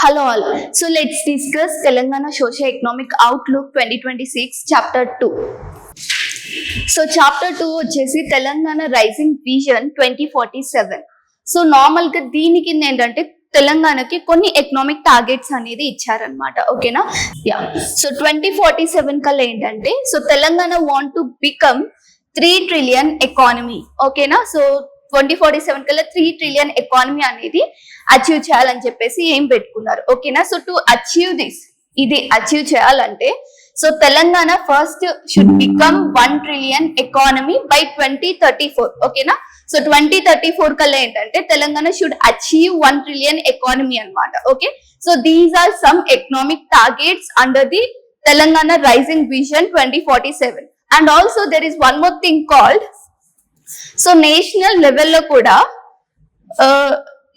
Hello all. So let's discuss Telangana Socio-Economic Outlook 2026 Chapter 2. So Chapter 2 వచ్చేసి Telangana rising vision 2047. So normal గా దీని కింద ఏంటంటే తెలంగాణకి కొన్ని ఎకనామిక్ టార్గెట్స్ అనేది ఇచ్చారనమాట. ఓకేనా? యా. సో 2047 కల్లా ఏంటంటే so Telangana want to become 3 trillion economy. ఓకేనా? సో 2047 కల్లా 3 trillion ఎకానమీ అనేది అచీవ్ చేయాలని చెప్పేసి ఏం పెట్టుకున్నారు. ఓకేనా? సో టు అచీవ్ దిస్, ఇది అచీవ్ చేయాలంటే so Telangana first should become 1 trillion economy by 2034. ఓకేనా? సో 2034 కల్లా ఏంటంటే Telangana should achieve 1 trillion economy అన్నమాట. Okay, so these are some economic targets under the Telangana rising vision 2047. And also there is one more thing called so national లెవెల్లో కూడా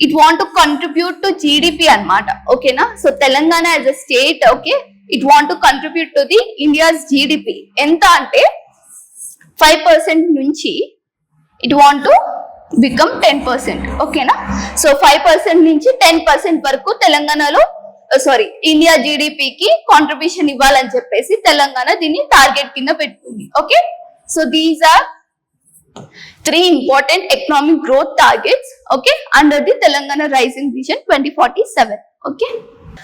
it want to contribute to GDP అన్నమాట. ఓకేనా? So Telangana as a state, okay, it want to contribute to the India's GDP. ఎంత అంటే 5% నుంచి it want to become 10%. ఓకేనా? So 5% నుంచి 10% వరకు తెలంగాణలో ఇండియా జీడిపికి కాంట్రిబ్యూషన్ ఇవ్వాలని చెప్పేసి తెలంగాణ దీన్ని టార్గెట్ కింద పెట్టుకుంది. Okay, so these are 3 important economic growth targets, okay, under the Telangana Rising Vision 2047. Okay,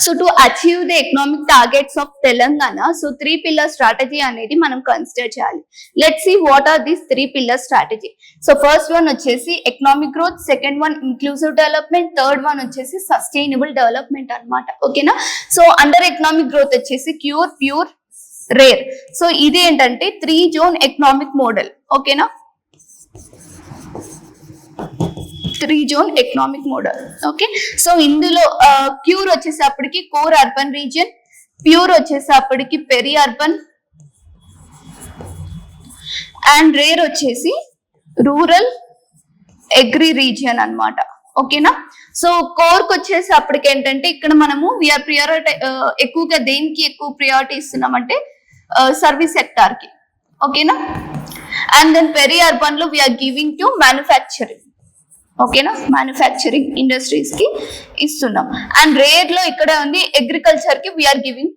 so to achieve the economic targets of Telangana, so 3 pillar strategy అనేది మనం కన్సిడర్ చేయాలి. Let's see what are these 3 pillar strategy. So first one వచ్చేసి economic growth, second one inclusive development, third one వచ్చేసి sustainable development అన్నమాట. ఓకేనా? So under economic growth వచ్చేసి pure rare. So ఇది ఏంటంటే 3 zone economic model. ఓకేనా? 3 zone economic model. Okay, so ఇందులో pure వచ్చేసప్పటికి కోర్ అర్బన్ రీజియన్, ప్యూర్ వచ్చేసప్పటికి పెరి అర్బన్, అండ్ రేర్ వచ్చేసి రూరల్ అగ్రి రీజియన్ అన్నమాట. ఓకేనా? సో కోర్కి వచ్చేసప్పటికి ఏంటంటే ఇక్కడ మనము వీఆర్ ప్రియారిటీ ఎక్కువగా దేనికి ఎక్కువ ప్రియారిటీ ఇస్తున్నామంటే సర్వీస్ సెక్టార్ కి. ఓకేనా? అండ్ దెన్ పెరి అర్బన్ లో వీఆర్ గివింగ్ టు మ్యానుఫ్యాక్చరింగ్. ఓకేనా? మ్యానుఫ్యాక్చరింగ్ ఇండస్ట్రీస్ కి ఇస్తున్నాం. అండ్ రేర్ లో ఇక్కడ ఉంది అగ్రికల్చర్ కి వీఆర్ గివింగ్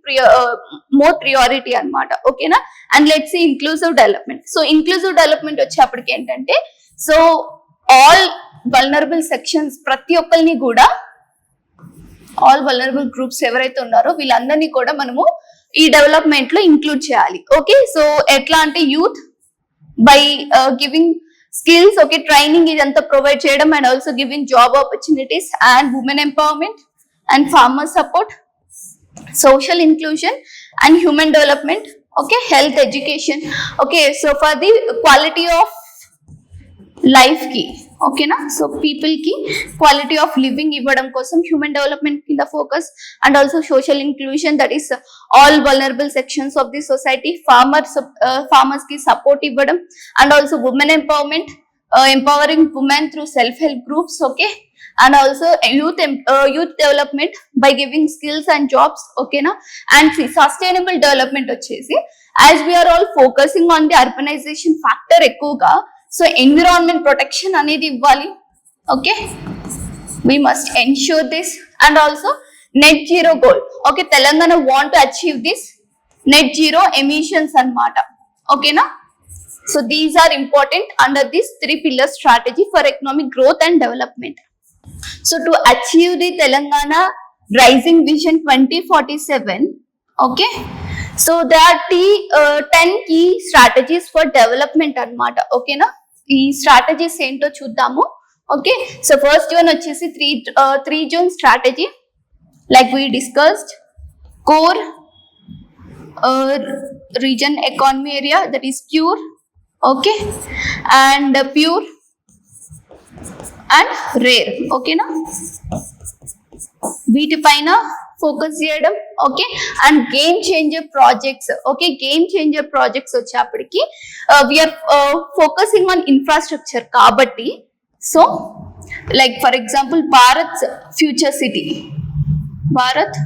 మోర్ ప్రియారిటీ అన్నమాట. ఓకేనా? And let's see inclusive development. So inclusive development వచ్చేప్పటికి ఏంటంటే సో ఆల్ వల్నరబుల్ సెక్షన్స్, ప్రతి ఒక్కరిని కూడా ఆల్ వల్నరబుల్ గ్రూప్స్ ఎవరైతే ఉన్నారో వీళ్ళందరినీ కూడా మనము ఈ డెవలప్మెంట్ లో ఇంక్లూడ్ చేయాలి. ఓకే, సో ఎట్లా అంటే youth by giving skills, okay, training ఇదంతా ప్రొవైడ్ చేయడం, and also giving job opportunities, and women empowerment, and farmer support, social inclusion, and human development, okay, health education. Okay, so for the quality of life కి, ఓకేనా, so people కి quality of living ఇవ్వడం కోసం human development కింద focus, and also social inclusion, that is all vulnerable sections of the society, farmers కి support ఇవ్వడం, and also women empowerment, empowering women through self help groups. Okay, and also youth development by giving skills and jobs. ఓకేనా? And sustainable development వచ్చేసి as we are all focusing on the urbanisation factor ఎక్కువగా, so environment protection అనేది ఇవ్వాలి. Okay, we must ensure this, and also net zero goal. Okay, Telangana want to achieve this net zero emissions అన్నమాట. ఓకేనా? So these are important under this 3 pillar strategy for economic growth and development. So to achieve the Telangana Rising Vision 2047, okay, so there are 10 key strategies for development అన్నమాట. ఓకేనా? ఈ strategies ఏంటో చూద్దాము. Okay, so first one వచ్చేసి 3 zone strategy, like we discussed, core region economy area, that is pure, okay, and pure and rare. ఓకేనా? వీటిపైన focus చేయడం. Okay, and game changer projects. Okay, game changer projects వచ్చేప్పటికి we're focusing on infrastructure కాబట్టి, so like for example Bharat future city, Bharat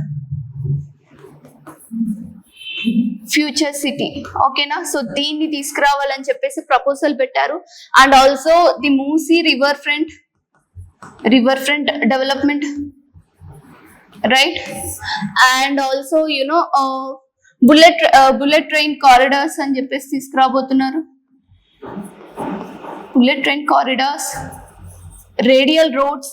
future city. ఓకేనా? So దీన్ని తీసుకురావాలని చెప్పేసి proposal పెట్టారు. And also the Musi river front development, right? And also bullet train corridors అని చెప్పేసి తీసుకురాబోతున్నారు. Bullet train corridors, radial roads.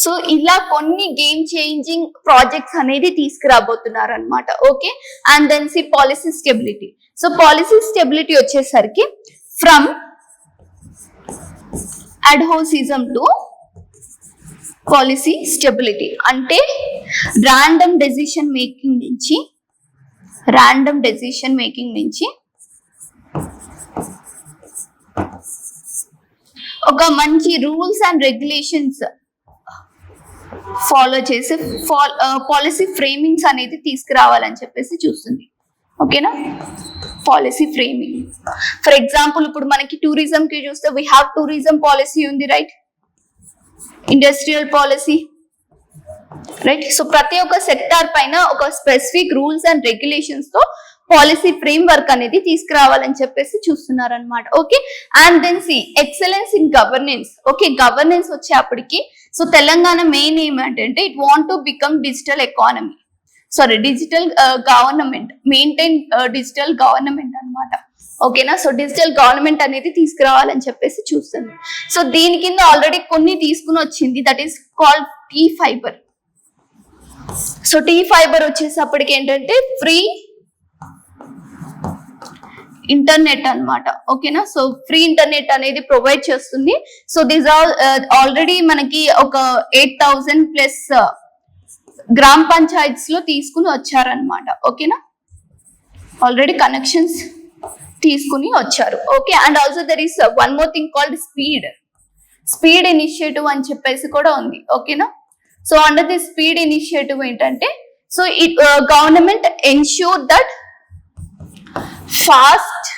So ఇలా కొన్ని గేమ్ చేంజింగ్ ప్రాజెక్ట్స్ అనేది తీసుకురాబోతున్నారు అనమాట. Okay, and then C policy stability. So policy stability వచ్చేసరికి ఫ్రమ్ అడ్హోసిజం టు పాలసీ స్టెబిలిటీ, అంటే ర్యాండమ్ డెసిషన్ మేకింగ్ నుంచి ఒక మంచి రూల్స్ అండ్ రెగ్యులేషన్స్ ఫాలో చేసి పాలసీ ఫ్రేమింగ్స్ అనేది తీసుకురావాలని చెప్పేసి చూస్తుంది. ఓకేనా, పాలసీ ఫ్రేమింగ్. ఫర్ ఎగ్జాంపుల్ ఇప్పుడు మనకి టూరిజం కి చూస్తే వీ హ్యావ్ టూరిజం పాలసీ ఉంది, right? Industrial policy, right? So ప్రతి ఒక్క సెక్టార్ పైన ఒక స్పెసిఫిక్ రూల్స్ అండ్ రెగ్యులేషన్స్ తో పాలసీ ఫ్రేమ్ వర్క్ అనేది తీసుకురావాలని చెప్పేసి చూస్తున్నారు అనమాట. Okay, and then C excellence in governance. Okay, governance వచ్చేప్పటికి సో తెలంగాణ మెయిన్ ఏమంటే it want to become digital economy, digital government, maintain digital government అనమాట. ఓకేనా, సో డిజిటల్ గవర్నమెంట్ అనేది తీసుకురావాలని చెప్పేసి చూస్తుంది. సో దీని కింద ఆల్రెడీ కొన్ని తీసుకుని వచ్చింది, that is called T fiber. So T fiber వచ్చేసప్పటికి ఏంటంటే ఫ్రీ ఇంటర్నెట్ అన్నమాట. ఓకేనా, సో ఫ్రీ ఇంటర్నెట్ అనేది ప్రొవైడ్ చేస్తుంది. సో దిస్ ఆల్రెడీ మనకి ఒక 8,000+ గ్రామ పంచాయత్స్ లో తీసుకుని వచ్చారనమాట. ఓకేనా, ఆల్రెడీ కనెక్షన్స్ తీసుకుని వచ్చారు. Okay, and also there is one more thing called speed initiative అని చెప్పేసి కూడా ఉంది. ఓకేనా, so under the speed initiative ఏంటంటే so it government ensure that fast,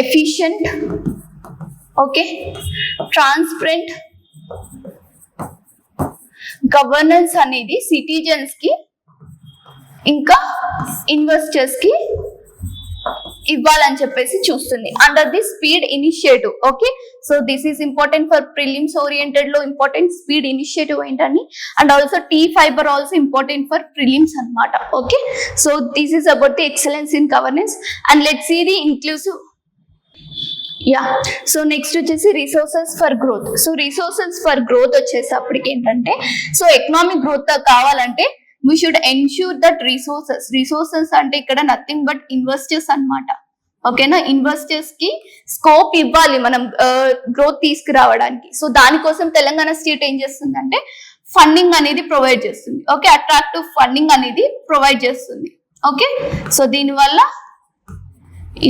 efficient, okay, transparent governance అనేది సిటిజన్స్ కి ఇంకా ఇన్వెస్టర్స్ కి ఇవ్వాలని చెప్పేసి చూస్తుంది under the speed initiative. Okay, so this is important for prelims oriented లో ఇంపార్టెంట్ స్పీడ్ ఇనిషియేటివ్ ఏంటని, and also T fiber also important for prelims అన్నమాట. Okay, so this is about the excellence in governance and let's see the inclusive. So next వచ్చేసి resources for growth. So resources for growth వచ్చేసప్పటికి ఏంటంటే so economic growth కావాలంటే we should ensure that resources అంటే ఇక్కడ nothing but investors అన్నమాట. ఓకేనా, investors కి scope ఇవ్వాలి మనం గ్రోత్ తీసుకురావడానికి. సో దానికోసం తెలంగాణ స్టేట్ ఏం చేస్తుందంటే ఫండింగ్ అనేది ప్రొవైడ్ చేస్తుంది. ఓకే, అట్రాక్టివ్ ఫండింగ్ అనేది ప్రొవైడ్ చేస్తుంది. ఓకే, సో దీనివల్ల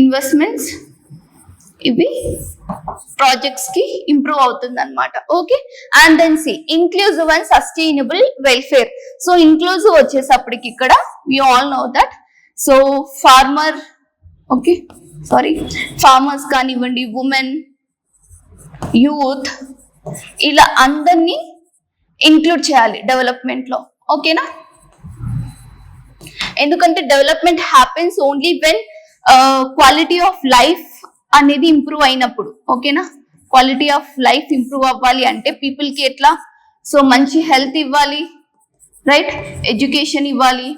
ఇన్వెస్ట్మెంట్స్ ఇవి ప్రాజెక్ట్స్ కి ఇంప్రూవ్ అవుతుంది అనమాట. Okay, and then C inclusive and sustainable welfare. So inclusive వచ్చేసప్పటికి ఇక్కడ we all know that so farmers కానివ్వండి, ఉమెన్, యూత్, ఇలా అందరినీ ఇంక్లూడ్ చేయాలి డెవలప్మెంట్ లో. ఓకేనా, ఎందుకంటే development happens only when quality of life అనేది ఇంప్రూవ్ అయినప్పుడు. ఓకేనా, క్వాలిటీ ఆఫ్ లైఫ్ ఇంప్రూవ్ అవ్వాలి అంటే పీపుల్ కి ఎట్లా సో మంచి హెల్త్ ఇవ్వాలి, రైట్, ఎడ్యుకేషన్ ఇవ్వాలి,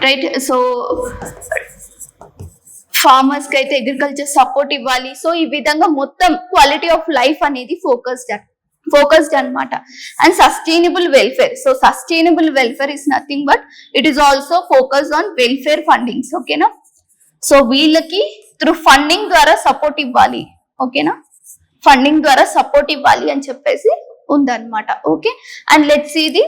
రైట్, సో ఫార్మర్స్ కి అయితే అగ్రికల్చర్ సపోర్ట్ ఇవ్వాలి. సో ఈ విధంగా మొత్తం క్వాలిటీ ఆఫ్ లైఫ్ అనేది ఫోకస్డ్ అన్నమాట. And sustainable welfare. So sustainable welfare is nothing but it is also focused on welfare fundings. ఓకేనా, సో వీళ్ళకి త్రూ ఫండింగ్ ద్వారా సపోర్ట్ ఇవ్వాలి. ఓకేనా, ఫండింగ్ ద్వారా సపోర్ట్ ఇవ్వాలి అని చెప్పేసి ఉందన్నమాట. Okay, and let's see the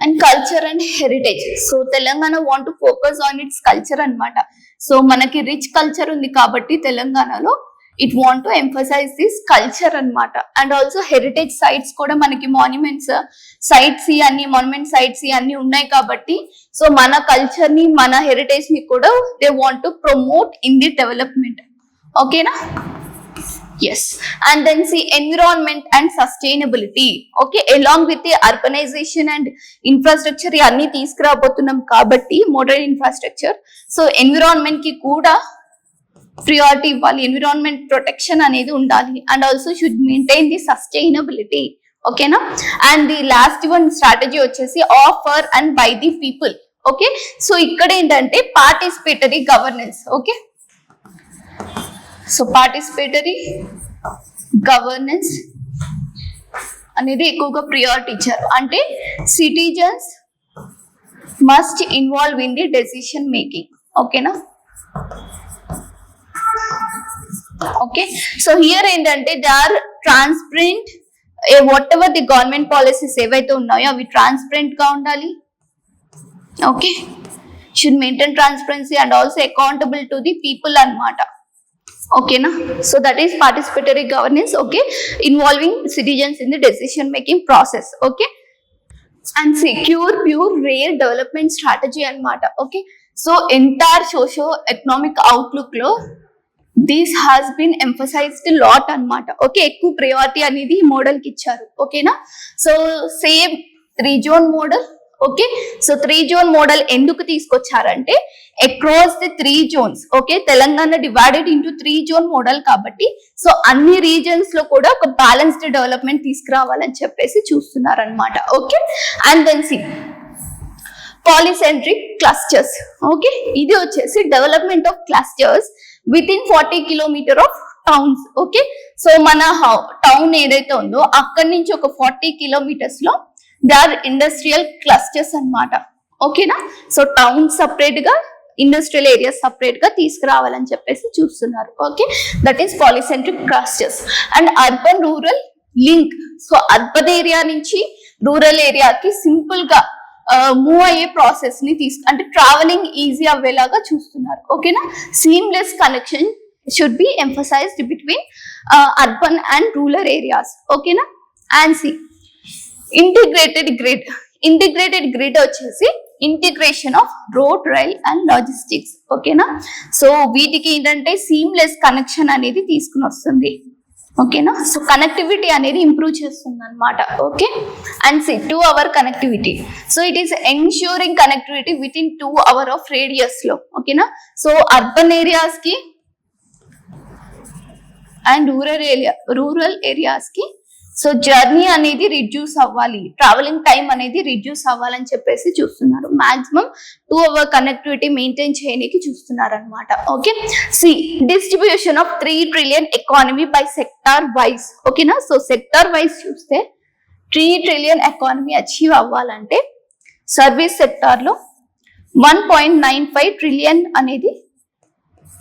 and culture and heritage. So Telangana want to focus on its culture అన్నమాట. సో మనకి రిచ్ కల్చర్ ఉంది కాబట్టి తెలంగాణలో it want to emphasise this culture అన్నమాట. అండ్ ఆల్సో హెరిటేజ్ సైట్స్ కూడా మనకి మాన్యుమెంట్స్ సైట్స్ మాన్యుమెంట్ సైట్స్ అన్ని ఉన్నాయి కాబట్టి సో మన కల్చర్ ని, మన హెరిటేజ్ ని కూడా they want to promote in the development. ఓకేనా, yes, and then see environment and sustainability. Okay, along with the urbanization and infrastructure అన్ని తీసుకురాబోతున్నాం కాబట్టి మోడర్న్ ఇన్ఫ్రాస్ట్రక్చర్, సో ఎన్విరాన్మెంట్ కి కూడా ప్రియారిటీ ఇవ్వాలి, ఎన్విరాన్మెంట్ ప్రొటెక్షన్ అనేది ఉండాలి, and also should maintain the sustainability. ఓకేనా. And the last one strategy వచ్చేసి of, for and by the people. Okay. So ఇక్కడ ఏంటంటే participatory governance. Okay. So participatory governance అనేది ఎక్కువగా ప్రియారిటీ ఇచ్చారు. అంటే citizens must involve in the decision making. ఓకేనా. Okay. So here ఏంటంటే they are transparent, whatever the government policies ఏవైతే ఉన్నాయో అవి ట్రాన్స్పరెంట్ గా ఉండాలి. Okay. Should maintain transparency and also accountable to the people అన్నమాట. ఓకేనా. So that is participatory governance. Okay. Involving citizens in the decision making process. Okay. And secure pure rare development strategy అన్నమాట. Okay. So entire socio economic outlook లో this has been emphasised lot అన్నమాట. Okay. ఎక్కువ priority అనేది ఈ model కి ఇచ్చారు. ఓకేనా. So same 3 zone model. Okay. So 3 zone model ఎందుకు తీసుకొచ్చారంటే across the 3 zones. Okay. Telangana divided into 3 zone model కాబట్టి సో అన్ని రీజన్స్ లో కూడా ఒక బ్యాలెన్స్డ్ డెవలప్మెంట్ తీసుకురావాలని చెప్పేసి చూస్తున్నారు అనమాట. Okay. And then see polycentric clusters. Okay. ఇది వచ్చేసి development of clusters within 40 kilometer of towns. Okay. So మన టౌన్ ఏదైతే ఉందో అక్కడి నుంచి ఒక 40 కిలోమీటర్స్ లో దే ఆర్ ఇండస్ట్రియల్ క్లస్టర్స్ అన్నమాట. ఓకేనా. సో టౌన్ సపరేట్ గా, ఇండస్ట్రియల్ ఏరియాస్ సపరేట్ గా తీసుకురావాలని చెప్పేసి చూస్తున్నారు. Okay. That is polycentric clusters. And urban rural link. So urban area నుంచి రూరల్ ఏరియాకి సింపుల్ గా మూవ్ అయ్యే ప్రాసెస్ ని అంటే ట్రావెలింగ్ ఈజీ అవ్వేలాగా చూస్తున్నారు. ఓకేనా. Seamless connection should be emphasised between urban and rural areas. ఓకేనా. And see integrated grid. Integrated grid వచ్చేసి integration of road, rail and logistics. ఓకేనా. సో వీటికి ఏంటంటే సీమ్లెస్ కనెక్షన్ అనేది తీసుకుని వస్తుంది. ఓకేనా. సో కనెక్టివిటీ అనేది ఇంప్రూవ్ చేస్తుంది అనమాట. Okay. And C 2 hour connectivity. So it is ensuring connectivity within 2 hour of radius లో. ఓకేనా. సో అర్బన్ ఏరియాస్ కి అండ్ రూరల్ ఏరియాస్ కి సో జర్నీ అనేది రిడ్యూస్ అవ్వాలి, ట్రావెలింగ్ టైం అనేది రిడ్యూస్ అవ్వాలని చెప్పేసి చూస్తున్నారు. మాక్సిమం 2 అవర్ కనెక్టివిటీ మెయింటైన్ చేయడానికి చూస్తున్నారు అనమాట. Okay. C distribution of 3 trillion economy by sector wise. ఓకేనా. సో సెక్టార్ వైజ్ చూస్తే 3 ట్రిలియన్ ఎకానమీ అచీవ్ అవ్వాలంటే సర్వీస్ సెక్టార్ లో 1.95 ట్రిలియన్ అనేది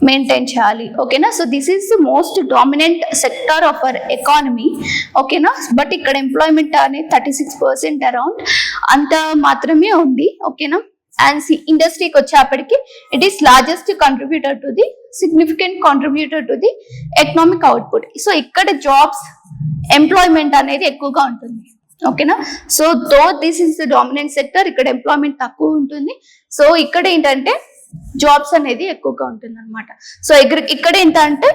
మెయింటైన్ చేయాలి. ఓకేనా. So this is the most dominant sector of our economy. ఓకేనా. బట్ ఇక్కడ ఎంప్లాయ్మెంట్ అనేది 36% అరౌండ్ అంత మాత్రమే ఉంది. ఓకేనా. అండ్ సి ఇండస్ట్రీకి వచ్చేప్పటికి it is largest contributor to the significant contributor to the economic output. So ఇక్కడ జాబ్స్, ఎంప్లాయ్మెంట్ అనేది ఎక్కువగా ఉంటుంది. ఓకేనా. So though this is the dominant sector, ఇక్కడ ఎంప్లాయ్మెంట్ తక్కువ ఉంటుంది. సో ఇక్కడ ఏంటంటే జాబ్స్ అనేది ఎక్కువగా ఉంటుంది అనమాట. సో ఇక్కడ ఏంటంటే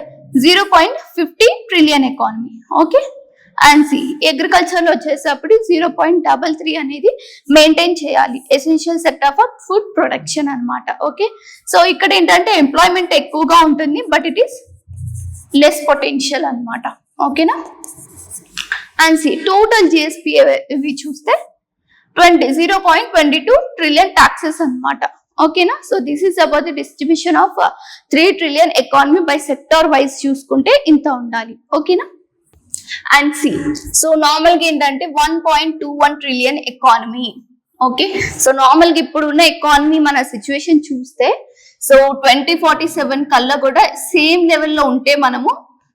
0.50 trillion economy. Okay. And C agriculture లో వచ్చేటప్పుడు 0.33 అనేది మెయింటైన్ చేయాలి. Essential sector for food production అనమాట. ఓకే. సో ఇక్కడ ఏంటంటే ఎంప్లాయ్మెంట్ ఎక్కువగా ఉంటుంది but it is less potential అనమాట. ఓకేనా. అండ్ సి టోటల్ జిఎస్పి ఇవి చూస్తే 0.22 ట్రిలియన్ టాక్సెస్ అనమాట. ఓకేనా. So this is about the distribution of 3 trillion economy by sector wise చూసుకుంటే ఇంత ఉండాలి. ఓకేనా. అండ్ సి సో నార్మల్ గా ఏంటంటే 1.21 trillion economy. Okay. So normal గా ఇప్పుడు ఉన్న ఎకానమీ మన సిచ్యువేషన్ చూస్తే సో 2047 కల్లా కూడా సేమ్ లెవెల్లో ఉంటే మనము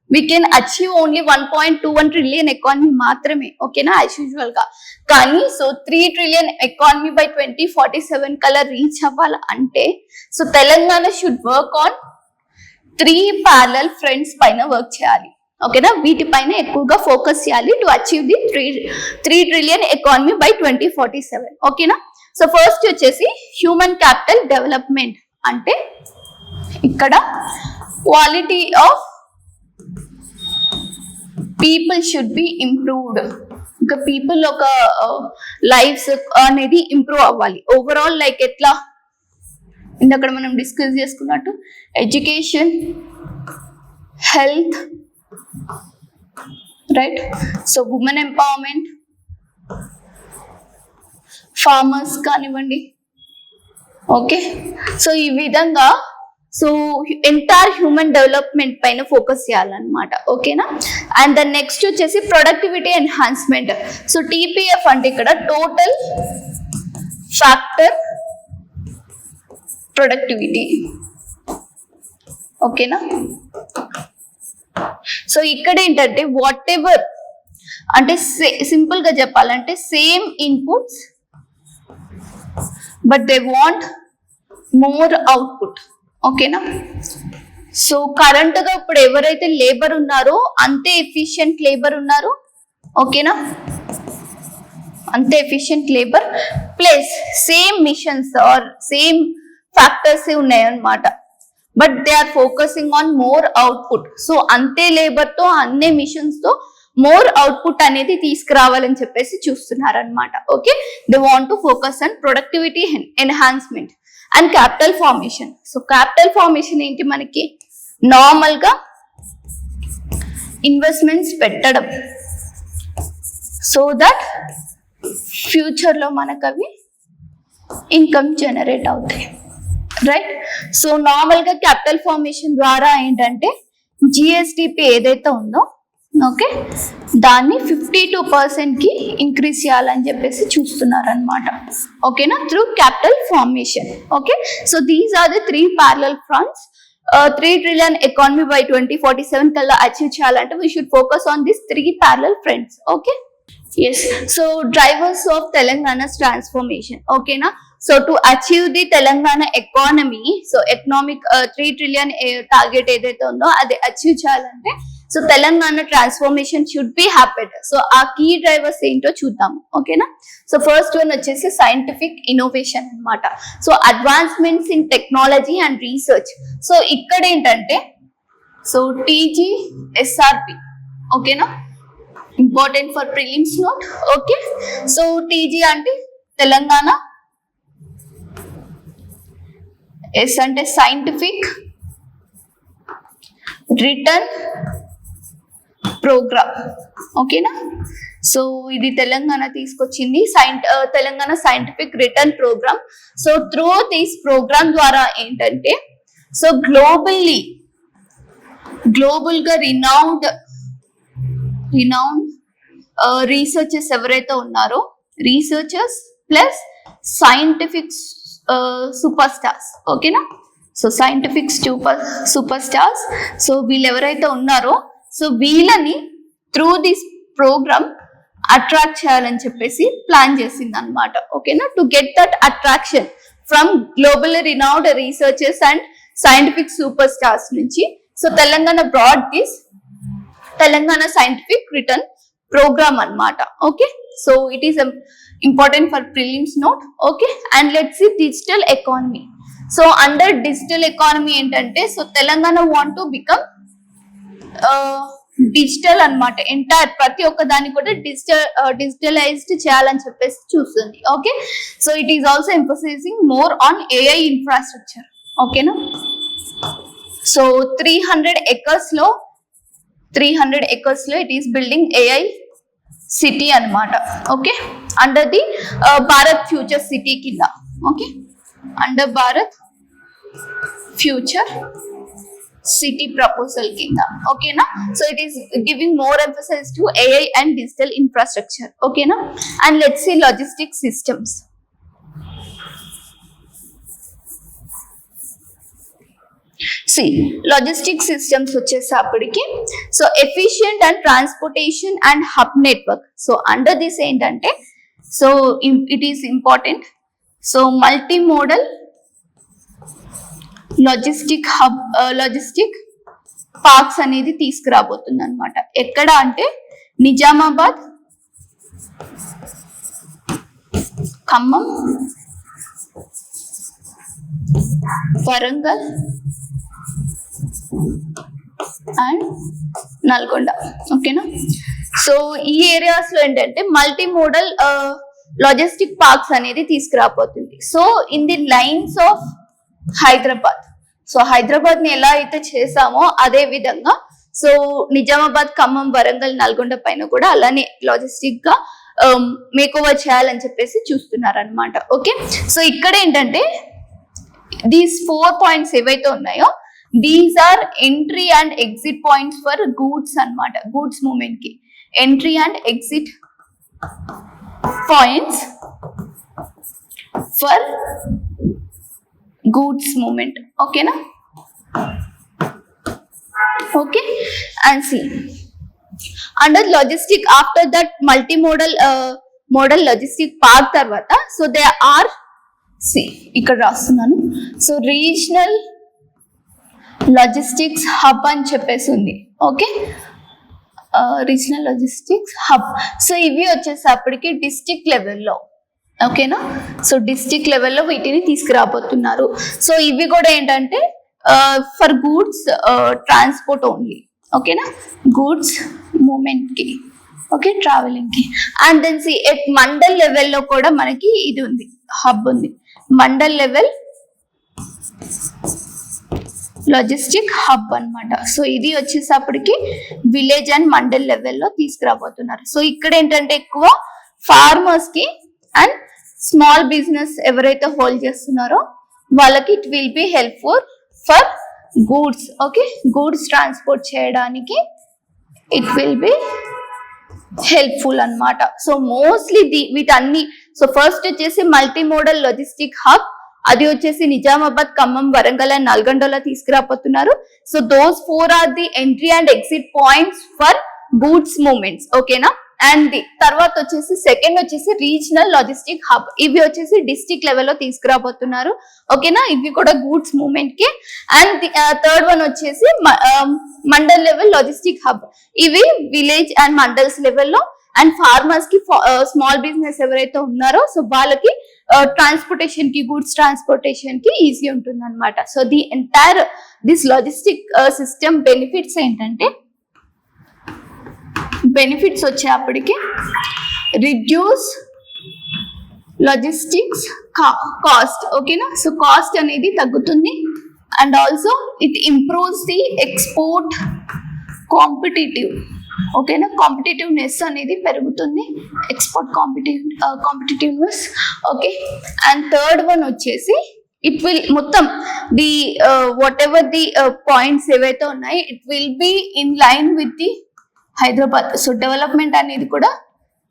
we can achieve only 1.21 trillion economy మాత్రమే. ఓకేనా. యాజ్ యూజువల్ గా. కానీ సో 3 ట్రిలియన్ ఎకానమీ బై 2047 కల్లా రీచ్ అవ్వాలి అంటే so Telangana should work on 3 parallel fronts పైన వర్క్ చేయాలి. ఓకేనా. వీటిపైన ఎక్కువగా ఫోకస్ చేయాలి to achieve the 3 trillion economy by 2047. ఓకేనా. సో ఫస్ట్ వచ్చేసి హ్యూమన్ క్యాపిటల్ డెవలప్మెంట్. అంటే ఇక్కడ quality of people should be improved. ఇంకా పీపుల్ ఒక లైఫ్స్ అనేది ఇంప్రూవ్ అవ్వాలి. ఓవరాల్ లైక్ ఎట్లా ఇందక్కడ మనం డిస్కస్ చేసుకున్నట్టు education, health, right. So women empowerment, farmers కానివ్వండి. ఓకే, సో ఈ విధంగా సో ఎంటైర్ హ్యూమన్ డెవలప్మెంట్ పైన ఫోకస్ చేయాలన్నమాట. ఓకేనా. అండ్ ద నెక్స్ట్ వచ్చేసి ప్రొడక్టివిటీ ఎన్హాన్స్మెంట్. సో టీపీఎఫ్ అంటే ఇక్కడ టోటల్ ఫ్యాక్టర్ ప్రొడక్టివిటీ. ఓకేనా. సో ఇక్కడ ఏంటంటే వాట్ ఎవర్ అంటే సింపుల్ గా చెప్పాలంటే same inputs but they want more output. ఓకేనా. సో కరెంట్ గా ఇప్పుడు ఎవరైతే లేబర్ ఉన్నారో అంతే ఎఫిషియెంట్ లేబర్ ఉన్నారు. ఓకేనా, అంతే efficient labour plus same machines or same factors ఉన్నాయన్నమాట. But they are focusing on more output. So అంతే లేబర్ తో అన్ని మిషన్స్ తో మోర్ అవుట్పుట్ అనేది తీసుకురావాలని చెప్పేసి చూస్తున్నారు అనమాట. Okay, they want to focus on productivity enhancement and capital formation. So capital formation ఏంటి, మనకి నార్మల్ గా ఇన్వెస్ట్మెంట్స్ పెట్టడం సో దట్ ఫ్యూచర్ లో మనకు అవి ఇన్కమ్ జనరేట్ అవుతాయి, రైట్. సో నార్మల్ గా క్యాపిటల్ ఫార్మేషన్ ద్వారా ఏంటంటే జిఎస్టిపి ఏదైతే ఉందో ఓకే దాన్ని 52% కి ఇంక్రీజ్ చేయాలని చెప్పేసి చూస్తున్నారు అనమాట. ఓకేనా, through capital formation. Okay, so these are the 3 parallel fronts. 3 trillion economy by 2047 కల్లా అచీవ్ చేయాలంటే we should focus on these 3 parallel fronts. Okay, yes. So drivers of Telangana's transformation. ఓకేనా, so to achieve the Telangana economy, so economic 3 trillion target ఏదైతే ఉందో అది achieve చేయాలంటే so Telangana transformation should be happened. So ఆ key drivers ఏంటో చూద్దాం. ఓకేనా, so first one వచ్చేసి సైంటిఫిక్ ఇన్నోవేషన్ అన్నమాట. So advancements in technology and research. So ఇక్కడ ఏంటంటే సో TGSRP. ఓకేనా, important for prelims note. Okay, so TG అంటే తెలంగాణ, ఎస్ అంటే సైంటిఫిక్ రిటర్న్ ప్రోగ్రామ్. ఓకేనా, సో ఇది తెలంగాణ తీసుకొచ్చింది Telangana scientific return programme. So through this programme ద్వారా ఏంటంటే సో గ్లోబల్ గా రినౌండ్ రీసెర్చర్స్ ఎవరైతే ఉన్నారో researchers plus scientific super stars. ఓకేనా, so scientific super stars. So వీళ్ళు ఎవరైతే ఉన్నారో సో వీళ్ళని త్రూ దిస్ ప్రోగ్రామ్ అట్రాక్ట్ చేయాలని చెప్పేసి ప్లాన్ చేసింది అనమాట. ఓకేనా, to get that attraction from global renowned researchers and scientific super stars నుంచి. So Telangana brought this Telangana scientific return programme అన్నమాట. Okay, so it is important for prelims note. Okay, and let's see digital economy. So under digital economy ఏంటంటే so Telangana want to become digital అన్నమాట. Entire ప్రతి ఒక్క దాన్ని కూడా digitalised చేయాలని చెప్పేసి చూస్తుంది. Okay, so it is also emphasising more on AI infrastructure. ఓకేనా, సో 300 acres లో it is building AI city అన్నమాట. Okay, under the Bharat future city కింద. Okay, under Bharat future city proposal కింద. ఓకేనా, so it is giving more emphasise to AI and digital infrastructure. ఓకేనా, and let's see logistic systems. Logistic systems వచ్చేసప్పటికి so efficient and transportation and hub network. So under this ఏంటంటే so it is important. So multi modal logistic hub logistic parks అనేది తీసుకురాబోతుంది అనమాట. ఎక్కడ అంటే Nizamabad, Khammam, Warangal and Nalgonda. ఓకేనా, so ఈ areas లో ఏంటంటే మల్టీ మోడల్ లాజిస్టిక్ పార్క్స్ అనేది తీసుకురాబోతుంది. So in the lines of Hyderabad. So Hyderabad ని ఎలా అయితే చేసామో అదే విధంగా సో నిజామాబాద్, ఖమ్మం, వరంగల్, నల్గొండ పైన కూడా అలానే లాజిస్టిక్ గా మేక్ ఓవర్ చేయాలని చెప్పేసి చూస్తున్నారు అనమాట. ఓకే, సో ఇక్కడ ఏంటంటే దీస్ 4 పాయింట్స్ ఏవైతే ఉన్నాయో these are entry and exit points for goods అన్నమాట. గూడ్స్ మూవ్మెంట్ కి entry and exit points for goods movement. ఓకేనా? Okay, and see under logistic after that multimodal modal logistic park తర్వాత so they are see ఇక్కడ రాస్తున్నాను. So regional logistics hub అని చెప్పేసి ఉంది. Okay, regional logistics hub. So ఇవి వచ్చేసప్పటికి district లెవెల్లో. ఓకేనా? సో డిస్ట్రిక్ట్ లెవెల్లో వీటిని తీసుకురాబోతున్నారు. సో ఇవి కూడా ఏంటంటే ఫర్ గూడ్స్ ట్రాన్స్పోర్ట్ ఓన్లీ. ఓకేనా? గూడ్స్ మూవ్మెంట్ కి, ఓకే, ట్రావెలింగ్ కి. And then C at mandal లెవెల్లో కూడా మనకి ఇది ఉంది, హబ్ ఉంది, మండల్ లెవెల్ లాజిస్టిక్ హబ్ అన్నమాట. సో ఇది వచ్చేసప్పటికి విలేజ్ అండ్ మండల్ లెవెల్లో తీసుకురాబోతున్నారు. సో ఇక్కడ ఏంటంటే ఎక్కువ ఫార్మర్స్ కి అండ్ స్మాల్ బిజినెస్ ఎవరైతే హోల్డ్ చేస్తున్నారో వాళ్ళకి it will be helpful for goods. Okay, goods transport చేయడానికి ఇట్ విల్ బి హెల్ప్ఫుల్ అన్నమాట. సో మోస్ట్లీ వీటన్ని, సో ఫస్ట్ వచ్చేసి మల్టీ మోడల్ లాజిస్టిక్ హబ్, అది వచ్చేసి నిజామాబాద్, ఖమ్మం, వరంగల్ అండ్ నల్గొండలో తీసుకురాబోతున్నారు. So those 4 are the entry and exit points for goods movements. ఓకేనా? And తర్వాత వచ్చేసి సెకండ్ వచ్చేసి రీజనల్ లాజిస్టిక్ హబ్, ఇవి వచ్చేసి డిస్ట్రిక్ట్ లెవెల్లో తీసుకురాబోతున్నారు. ఓకేనా? ఇవి కూడా గూడ్స్ మూవ్మెంట్ కి. అండ్ థర్డ్ వన్ వచ్చేసి మండల్ లెవెల్ లాజిస్టిక్ హబ్, ఇవి విలేజ్ అండ్ మండల్స్ లెవెల్లో అండ్ ఫార్మర్స్ కి, స్మాల్ బిజినెస్ ఎవరైతే ఉన్నారో సో వాళ్ళకి ట్రాన్స్పోర్టేషన్ కి, గూడ్స్ ట్రాన్స్పోర్టేషన్ కి ఈజీ ఉంటుంది అనమాట. So the entire this logistic system benefits ఏంటంటే, బెనిఫిట్స్ వచ్చేప్పటికి రిడ్యూస్ లాజిస్టిక్స్ కాస్ట్. ఓకేనా? సో కాస్ట్ అనేది తగ్గుతుంది. And also it improves the export competitive. ఓకేనా? కాంపిటేటివ్నెస్ అనేది పెరుగుతుంది, export competitiveness. Okay, and third one వచ్చేసి ఇట్ విల్ మొత్తం the what ever the points ఏవైతే ఉన్నాయి it will be in line with the Hyderabad. So development అనేది కూడా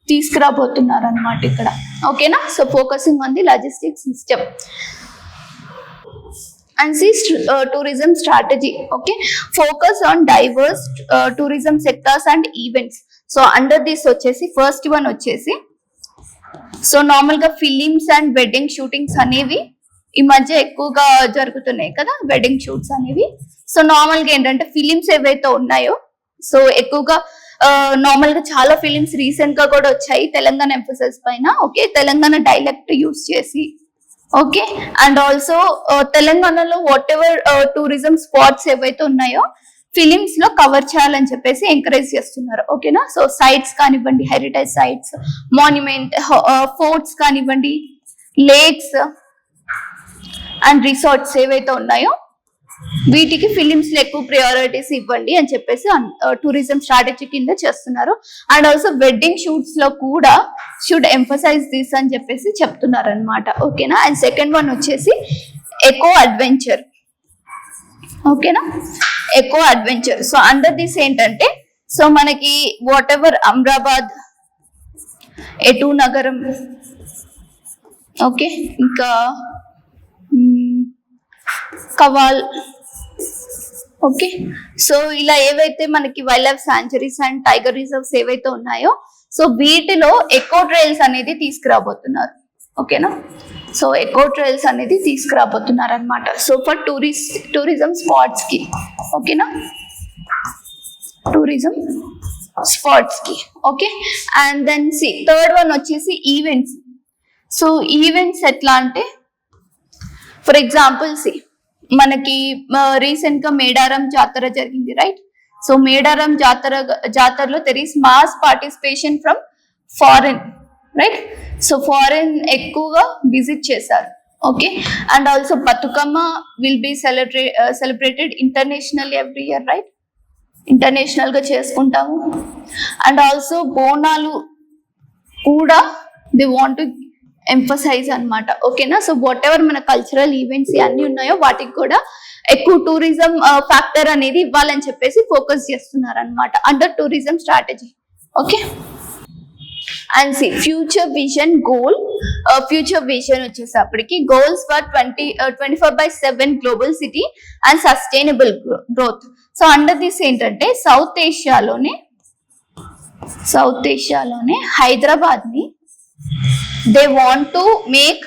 తీసుకురాబోతున్నారు అనమాట ఇక్కడ. ఓకేనా? So focusing on the logistic system and see tourism strategy. Okay, focus on diverse tourism sectors and events. So under this వచ్చేసి first one వచ్చేసి so normal గా films and wedding shootings అనేవి ఈ మధ్య ఎక్కువగా జరుగుతున్నాయి కదా, వెడ్డింగ్ షూట్స్ అనేవి. సో నార్మల్ గా ఏంటంటే ఫిలిమ్స్ ఏవైతే ఉన్నాయో సో ఎక్కువగా నార్మల్ గా చాలా ఫిలిమ్స్ రీసెంట్ గా కూడా వచ్చాయి తెలంగాణ ఎంఫోసిస్ పైన. ఓకే, తెలంగాణ డైలెక్ట్ యూస్ చేసి. ఓకే, అండ్ ఆల్సో తెలంగాణలో వాట్ ఎవర్ టూరిజం స్పాట్స్ ఏవైతే ఉన్నాయో ఫిలిమ్స్ లో కవర్ చేయాలని చెప్పేసి ఎంకరేజ్ చేస్తున్నారు. ఓకేనా? సో సైట్స్ కానివ్వండి, హెరిటేజ్ సైట్స్, మాన్యుమెంట్, ఫోర్ట్స్ కానివ్వండి, లేక్స్ అండ్ రిసార్ట్స్ ఏవైతే ఉన్నాయో వీటికి ఫిలిమ్స్ లో ఎక్కువ ప్రయారిటీస్ ఇవ్వండి అని చెప్పేసి టూరిజం స్ట్రాటజీ కింద చేస్తున్నారు. అండ్ ఆల్సో వెడ్డింగ్ షూట్స్ లో కూడా షుడ్ ఎంఫసైజ్ దిస్ అని చెప్పేసి చెప్తున్నారు అనమాట. ఓకేనా? అండ్ సెకండ్ వన్ వచ్చేసి ఎకో అడ్వెంచర్. ఓకేనా? Eco adventure. So under this ఏంటంటే సో మనకి whatever Amrabad, Eturnagaram, okay, ఇంకా కవాల్. ఓకే, సో ఇలా ఏవైతే మనకి wild life sanctuaries and tiger reserves ఏవైతే ఉన్నాయో సో వీటిలో ఎకో ట్రైల్స్ అనేది తీసుకురాబోతున్నారు. ఓకేనా? సో ఎకో ట్రైల్స్ అనేది తీసుకురాబోతున్నారు అనమాట. సో ఫర్ టూరిజం స్పాట్స్ కి. ఓకేనా? టూరిజం స్పాట్స్ కి. Okay, and then see third one వచ్చేసి ఈవెంట్స్. సో ఈవెంట్స్ ఎట్లా అంటే ఫర్ ఎగ్జాంపుల్ సి మనకి రీసెంట్ గా మేడారం జాతర జరిగింది, రైట్? సో మేడారం జాతరలో there is mass participation from foreign, right? So foreign ఎక్కువగా విజిట్ చేశారు. Okay, and also Bathukamma will be celebrated international every year, right? ఇంటర్నేషనల్గా చేసుకుంటాము. అండ్ ఆల్సో బోనాలు కూడా దే వాంట్ టు ఎంఫసైజ్ అనమాట. ఓకేనా. సో వాట్ ఎవర్ మన cultural events అన్ని ఉన్నాయో వాటికి కూడా ఎక్కువ టూరిజం ఫ్యాక్టర్ అనేది ఇవ్వాలని చెప్పేసి ఫోకస్ చేస్తున్నారు అనమాట under tourism strategy. Okay. And see future vision goal. Future vision వచ్చేసప్పటికి goals for 24/7 global city and sustainable growth. So under this ఏంటంటే సౌత్ ఏషియాలోనే హైదరాబాద్ ని they want to make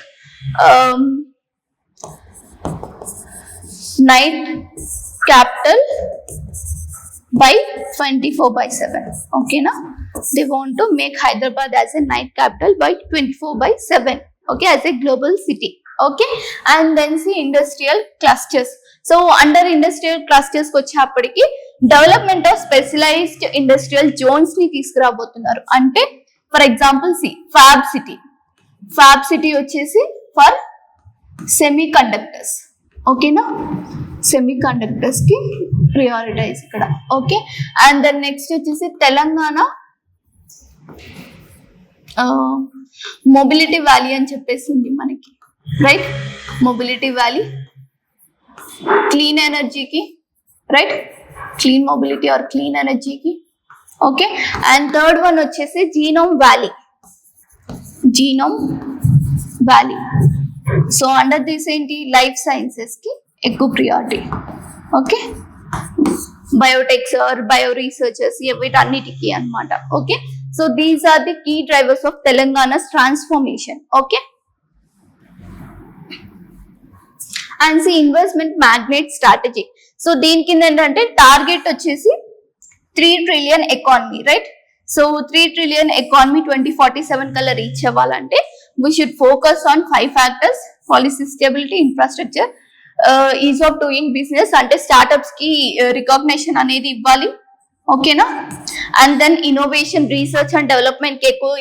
night capital by 24/7. Okay na. They want to make Hyderabad as a night capital by 24/7. Okay, as a global city. Okay. And then see industrial clusters. So under industrial clusters వచ్చేప్పటికి development of specialised industrial zones ని తీసుకురాబోతున్నారు. అంటే for example see fab city వచ్చేసి for semiconductors. ఓకేనా. Semiconductors కి prioritise ఇక్కడ. Okay. And then next వచ్చేసి Telangana mobility valley అని చెప్పేసి ఉంది మనకి, రైట్. మొబిలిటీ వ్యాలీ క్లీన్ ఎనర్జీకి, right. Clean mobility or clean ఎనర్జీకి. ఓకే. అండ్ థర్డ్ వన్ వచ్చేసి genome valley. So under this ఏంటి లైఫ్ సైన్సెస్ కి ఎక్కువ priority. Okay. Biotechs or bio researchers వీటన్నిటికీ అనమాట. Okay. So these are the key drivers of Telangana's transformation. Okay. And C investment magnet strategy. So దీని కింద ఏంటంటే target వచ్చేసి 3 trillion economy, right. So 3 trillion economy 2047 కల్లా reach అవ్వాలంటే we should focus on 5 factors: policy stability, infrastructure, ease of doing business, అంటే startups కి recognition అనేది ఇవ్వాలి. ఓకేనా. And then innovation, research and development కి ఎక్కువ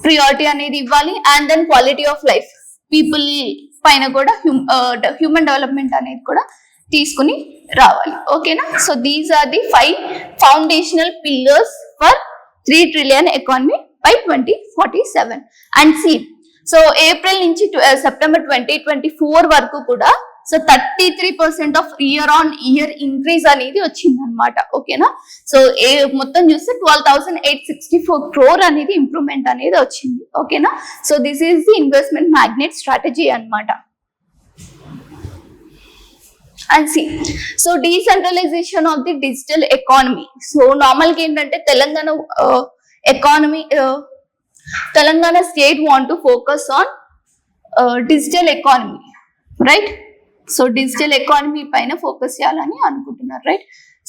ప్రియారిటీ అనేది ఇవ్వాలి. And then quality of life, people పైన కూడా హ్యూమన్ డెవలప్మెంట్ అనేది కూడా తీసుకుని రావాలి. ఓకేనా. So these are the 5 foundational pillars for 3 trillion economy by 2047. And see, so April నుంచి సెప్టెంబర్ 2024 వరకు కూడా so 33% of year on year increase అనేది వచ్చింది అనమాట. ఓకేనా. సో మొత్తం చూస్తే 12,864 crore అనేది ఇంప్రూవ్మెంట్ అనేది వచ్చింది. ఓకేనా. So this is the investment magnet strategy అనమాట. And see so decentralisation of the digital economy. So నార్మల్గా ఏంటంటే Telangana state want to focus on digital economy, right. So digital economy పైన ఫోకస్ చేయాలని అనుకుంటున్నారు, రైట్.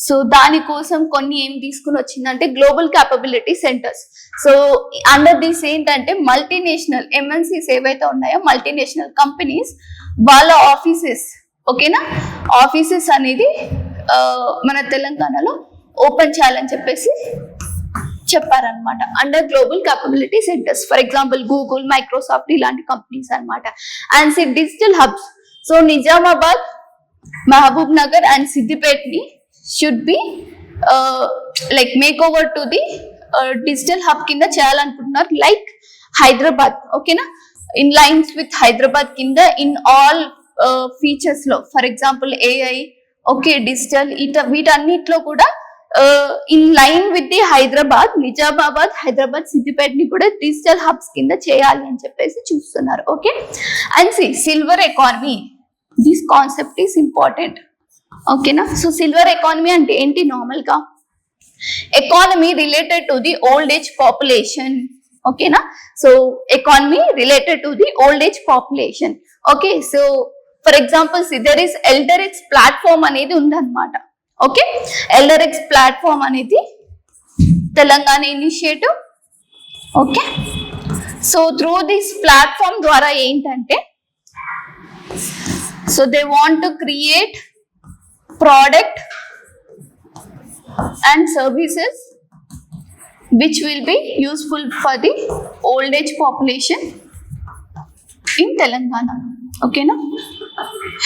సో దానికోసం కొన్ని ఏం తీసుకుని వచ్చిందంటే global capability centres. So under this ఏంటంటే మల్టీనేషనల్ ఎంఎన్సీస్ ఏవైతే ఉన్నాయో మల్టీనేషనల్ కంపెనీస్ వాళ్ళ ఆఫీసెస్, ఓకేనా, ఆఫీసెస్ అనేది మన తెలంగాణలో ఓపెన్ చేయాలని చెప్పేసి చెప్పారనమాట under global capability centres. For example Google, Microsoft ఇలాంటి కంపెనీస్ అనమాట. And see digital hubs. So Nizamabad, Mahabubnagar and Siddipet ని should be like make over to the digital hub కింద చేయాలనుకుంటున్నారు, లైక్ హైదరాబాద్. ఓకేనా. ఇన్ లైన్స్ విత్ హైదరాబాద్ కింద ఇన్ ఆల్ ఫీచర్స్ లో, for example AI, okay, digital, వీటన్నిటిలో కూడా in line with the Hyderabad, Nizamabad, Hyderabad, Siddipet ని కూడా డిజిటల్ హబ్స్ కింద చేయాలి అని చెప్పేసి చూస్తున్నారు. Okay. And see silver economy. This concept is important. ఓకేనా. సో సిల్వర్ ఎకానమీ అంటే ఏంటి? నార్మల్ గా economy related to the old age population. ఓకేనా. So economy related to the old age population. Okay. So for example there is ఎల్డరెక్స్ platform అనేది ఉందన్నమాట. Okay. ఎల్డరెక్స్ platform అనేది Telangana initiative. Okay. So through this platform ద్వారా ఏంటంటే so they want to create product and services which will be useful for the old age population in Telangana. Okay na.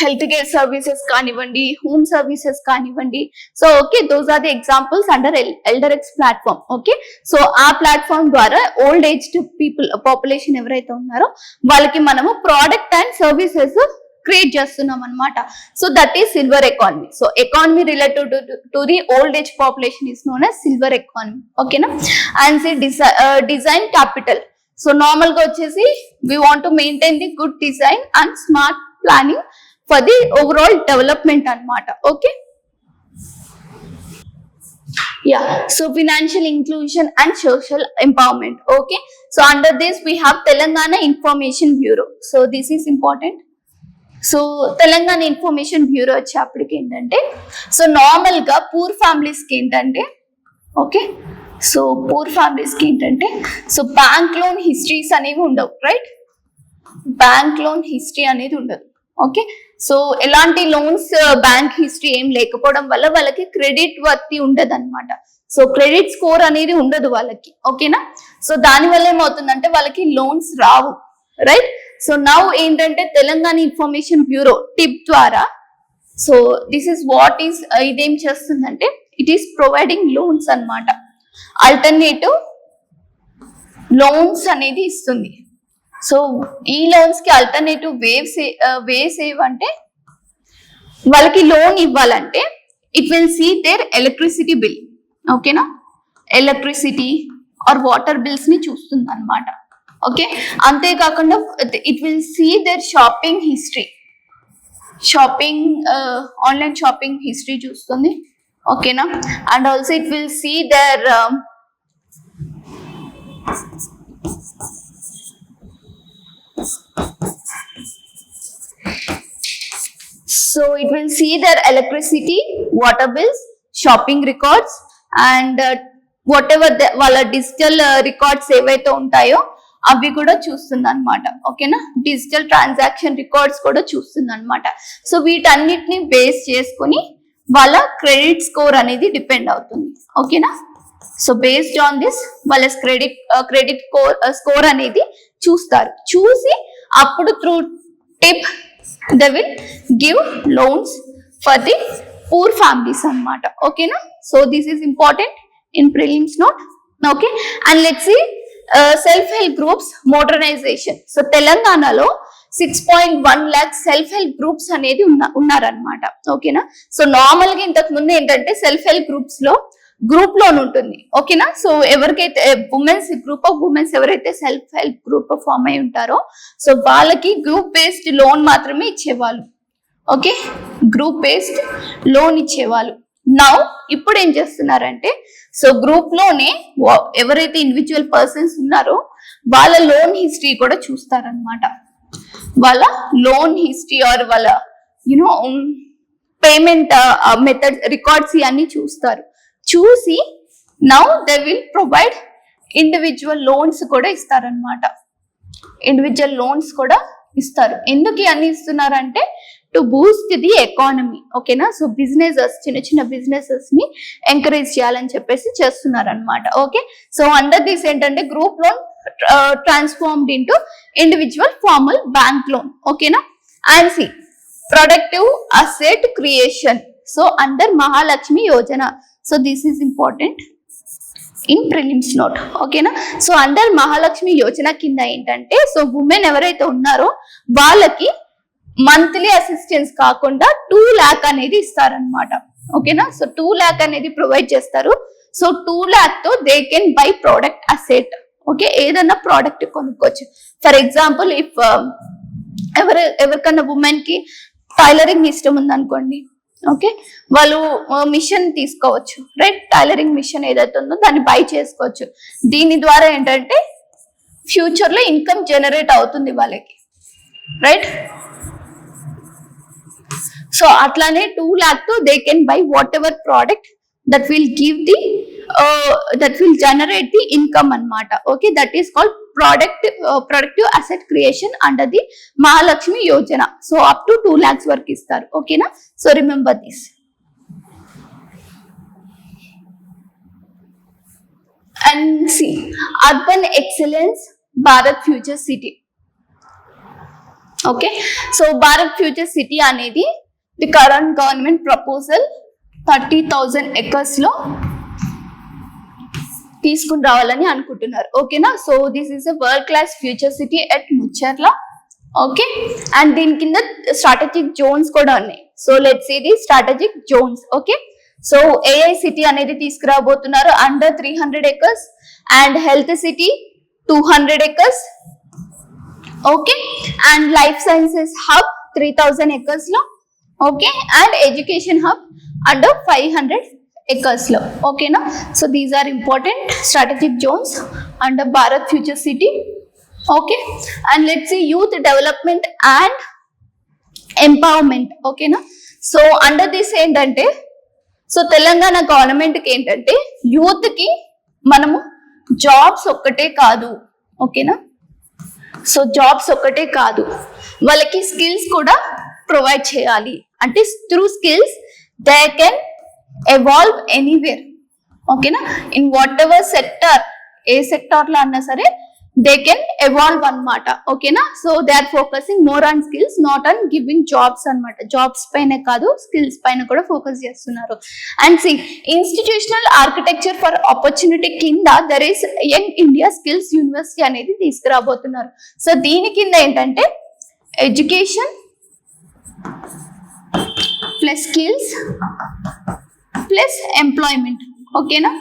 Health care services కానివ్వండి, home services కానివ్వండి. So okay, those are the examples under Elderex platform. Okay, so ఆ platform ద్వారా old aged people population ఎవరైతే ఉన్నారో వాళ్ళకి మనము product and services create చేస్తున్నాం అనమాట. So that is silver economy. So economy related to the old age population is known as silver economy. ఓకేనా. And design capital. So normal గా వచ్చేసి we want to maintain the good design and smart planning for the overall development అన్నమాట. Okay, yeah. So financial inclusion and social empowerment. Okay, so under this we have Telangana Information Bureau. So this is important. So Telangana information bureau వచ్చేప్పటికి ఏంటంటే, so normal గా poor families కి ఏంటంటే, okay, so poor families కి ఏంటంటే, so bank loan histories అనేవి ఉండవు, right? Bank loan history అనేది ఉండదు. ఓకే, సో ఎలాంటి లోన్స్ బ్యాంక్ హిస్టరీ ఏం లేకపోవడం వల్ల వాళ్ళకి క్రెడిట్ వర్తి ఉండదు అనమాట. సో క్రెడిట్ స్కోర్ అనేది ఉండదు వాళ్ళకి. ఓకేనా. సో దానివల్ల ఏమవుతుందంటే వాళ్ళకి లోన్స్ రావు, రైట్? సో నౌ ఏంటంటే తెలంగాణ ఇన్ఫర్మేషన్ బ్యూరో టిప్ ద్వారా, so this is what is, ఇదేం చేస్తుందంటే ఇట్ ఈస్ ప్రొవైడింగ్ లోన్స్ అన్నమాట. ఆల్టర్నేటివ్ లోన్స్ అనేది ఇస్తుంది. సో ఈ లోన్స్ కి ఆల్టర్నేటివ్ వేస్ ఏవంటే, వాళ్ళకి లోన్ ఇవ్వాలంటే it will see their electricity bill. ఓకేనా, ఎలక్ట్రిసిటీ ఆర్ వాటర్ బిల్స్ ని చూస్తుంది అనమాట. ఓకే, అంతేకాకుండా it will see their shopping history, shopping online shopping history చూస్తుంది. ఓకేనా. And also it will see their so it will see their electricity, water bills, shopping records and whatever వాళ్ళ digital records ఏవైతే ఉంటాయో అవి కూడా చూస్తుంది అనమాట. ఓకేనా, డిజిటల్ ట్రాన్సాక్షన్ రికార్డ్స్ కూడా చూస్తుంది అనమాట. సో వీటన్నిటిని బేస్ చేసుకుని వాళ్ళ క్రెడిట్ స్కోర్ అనేది డిపెండ్ అవుతుంది. ఓకేనా. సో బేస్డ్ ఆన్ దిస్ వాళ్ళ క్రెడిట్ స్కోర్ అనేది చూస్తారు. చూసి అప్పుడు through tip they will give loans for the poor families అన్నమాట. ఓకేనా. So this is important in prelims note. Okay, and let's see self help groups modernisation. సో తెలంగాణలో 6.1 lakhs self help groups అనేది ఉన్నారనమాట. ఓకేనా. సో నార్మల్ గా ఇంతకు ముందు ఏంటంటే సెల్ఫ్ హెల్ప్ గ్రూప్స్ లో గ్రూప్ లోన్ ఉంటుంది. ఓకేనా. సో ఎవరికైతే ఉమెన్స్ గ్రూప్ ఆఫ్ ఉమెన్స్ ఎవరైతే సెల్ఫ్ హెల్ప్ గ్రూప్ ఫామ్ అయి ఉంటారో సో వాళ్ళకి గ్రూప్ బేస్డ్ లోన్ మాత్రమే ఇచ్చేవాళ్ళు. ఓకే, గ్రూప్ బేస్డ్ లోన్ ఇచ్చేవాళ్ళు. నౌ ఇప్పుడు ఏం చేస్తున్నారంటే, సో గ్రూప్ లోనే ఎవరైతే ఇండివిజువల్ పర్సన్స్ ఉన్నారో వాళ్ళ లోన్ హిస్టరీ కూడా చూస్తారనమాట. వాళ్ళ లోన్ హిస్టరీ ఆర్ వాళ్ళ యునో పేమెంట్ మెథడ్ రికార్డ్స్ ఇవన్నీ చూస్తారు. చూసి now they will provide individual loans కూడా ఇస్తారనమాట. ఇండివిజువల్ లోన్స్ కూడా ఇస్తారు. ఎందుకు ఇవన్నీ ఇస్తున్నారంటే టు బూస్ట్ ది ఎకానమీ. ఓకేనా. సో బిజినెసెస్, చిన్న చిన్న బిజినెసెస్ ని ఎంకరేజ్ చేయాలని చెప్పేసి చేస్తున్నారు అనమాట. ఓకే, సో అండర్ దిస్ ఏంటంటే group loan transformed into individual formal bank loan. ఓకేనా. And see productive asset creation. So under Mahalakshmi Yojana. So this is important in prelims note. ఓకేనా. సో అండర్ మహాలక్ష్మి యోజన కింద ఏంటంటే, సో ఉమెన్ ఎవరైతే ఉన్నారో వాళ్ళకి మంత్లీ అసిస్టెన్స్ కాకుండా 2 lakh అనేది ఇస్తారనమాట. ఓకేనా. సో 2 lakh అనేది ప్రొవైడ్ చేస్తారు. సో 2 lakh తో they can buy product asset. Okay, ఏదన్నా ప్రోడక్ట్ కొనుక్కోవచ్చు. ఫర్ ఎగ్జాంపుల్ ఇఫ్ ఎవరికన్నా ఉమెన్ కి టైలరింగ్ ఇష్టం ఉందనుకోండి, ఓకే, వాళ్ళు మిషన్ తీసుకోవచ్చు, రైట్? టైలరింగ్ మిషన్ ఏదైతే ఉందో దాన్ని బై చేసుకోవచ్చు. దీని ద్వారా ఏంటంటే ఫ్యూచర్ లో ఇన్కమ్ జనరేట్ అవుతుంది వాళ్ళకి, రైట్? సో అట్లానే 2 lakh తో they can buy what ever product that will give the that will generate the income anamata. Okay, that is called productive asset creation under the Mahalakshmi Yojana. So up to 2 lakhs work istaru. Okay na, so remember this. And see urban excellence Bharat future city. Okay, so Bharat future city అనేది the current government proposal 30,000 acres లో తీసుకుని రావాలని అనుకుంటున్నారు. ఓకేనా, so this is a world class future city at Mucherla. Okay, and దీని కింద strategic zones కూడా ఉన్నాయి. So let's see the strategic zones. Okay, so AI city అనేది తీసుకురాబోతున్నారు under 300 acres and health city 200 acres. Okay, and life sciences hub 3,000 acres లో. Okay, and education hub under 500 acres లో. ఓకేనా, so these are important strategic zones under Bharat future city. Okay, and let's see youth development and empowerment. ఓకేనా, so under this ఏంటంటే, so Telangana government కి ఏంటంటే youth కి మనము jobs ఒక్కటే కాదు. ఓకేనా, సో జాబ్స్ ఒక్కటే కాదు, వాళ్ళకి స్కిల్స్ కూడా ప్రొవైడ్ చేయాలి. అంటే through skills they can evolve anywhere. ఓకేనా, ఇన్ వాట్ ఎవర్ సెక్టర్, ఏ సెక్టర్ లో అన్నా సరే దే కెన్ ఎవాల్వ్ అన్నమాట. ఓకేనా, so they are focusing more on skills, not on giving jobs అన్నమాట. జాబ్స్ పైన కాదు, స్కిల్స్ పైన కూడా ఫోకస్ చేస్తున్నారు. And see institutional architecture for opportunity కింద there is young India skills university అనేది తీసుకురాబోతున్నారు. సో దీని కింద ఏంటంటే education plus skills plus employment. ఓకేనా,